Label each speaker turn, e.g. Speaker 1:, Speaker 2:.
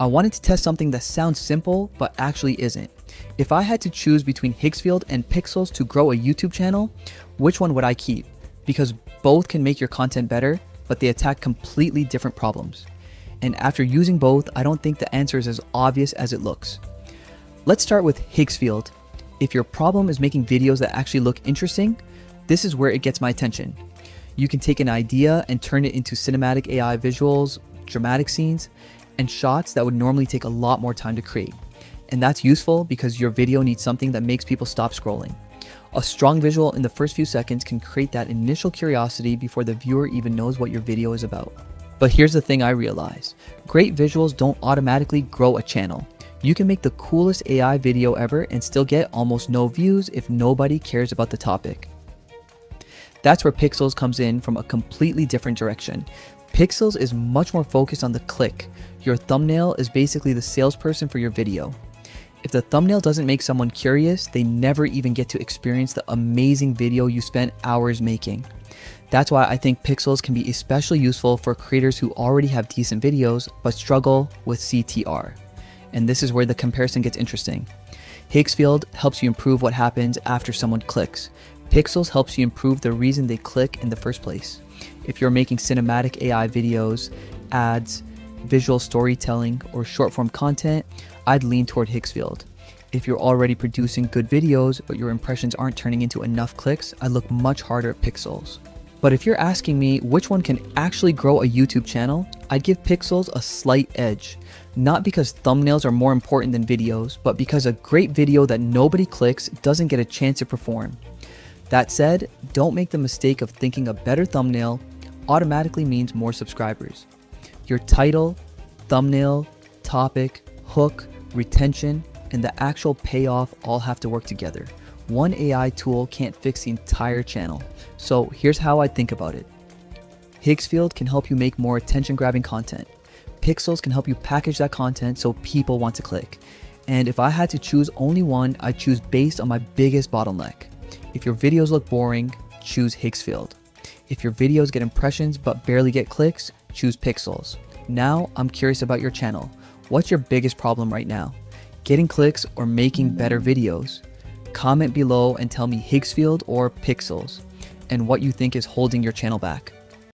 Speaker 1: I wanted to test something that sounds simple, but actually isn't. If I had to choose between Higgsfield and Pikzels to grow a YouTube channel, which one would I keep? Because both can make your content better, but they attack completely different problems. And after using both, I don't think the answer is as obvious as it looks. Let's start with Higgsfield. If your problem is making videos that actually look interesting, this is where it gets my attention. You can take an idea and turn it into cinematic AI visuals, dramatic scenes, and shots that would normally take a lot more time to create. And that's useful because your video needs something that makes people stop scrolling. A strong visual in the first few seconds can create that initial curiosity before the viewer even knows what your video is about. But here's the thing I realized. Great visuals don't automatically grow a channel. You can make the coolest AI video ever and still get almost no views if nobody cares about the topic. That's where Pikzels comes in from a completely different direction. Pikzels is much more focused on the click. Your thumbnail is basically the salesperson for your video. If the thumbnail doesn't make someone curious, they never even get to experience the amazing video you spent hours making. That's why I think Pikzels can be especially useful for creators who already have decent videos but struggle with CTR. And this is where the comparison gets interesting. Higgsfield helps you improve what happens after someone clicks. Pikzels helps you improve the reason they click in the first place. If you're making cinematic AI videos, ads, visual storytelling, or short-form content, I'd lean toward Higgsfield. If you're already producing good videos, but your impressions aren't turning into enough clicks, I'd look much harder at Pikzels. But if you're asking me which one can actually grow a YouTube channel, I'd give Pikzels a slight edge. Not because thumbnails are more important than videos, but because a great video that nobody clicks doesn't get a chance to perform. That said, don't make the mistake of thinking a better thumbnail automatically means more subscribers. Your title, thumbnail, topic, hook, retention, and the actual payoff all have to work together. One AI tool can't fix the entire channel. So here's how I think about it. Higgsfield can help you make more attention-grabbing content. Pikzels can help you package that content so people want to click. And if I had to choose only one, I'd choose based on my biggest bottleneck. If your videos look boring, choose Higgsfield. If your videos get impressions but barely get clicks, choose Pikzels. Now, I'm curious about your channel. What's your biggest problem right now? Getting clicks or making better videos? Comment below and tell me Higgsfield or Pikzels, and what you think is holding your channel back.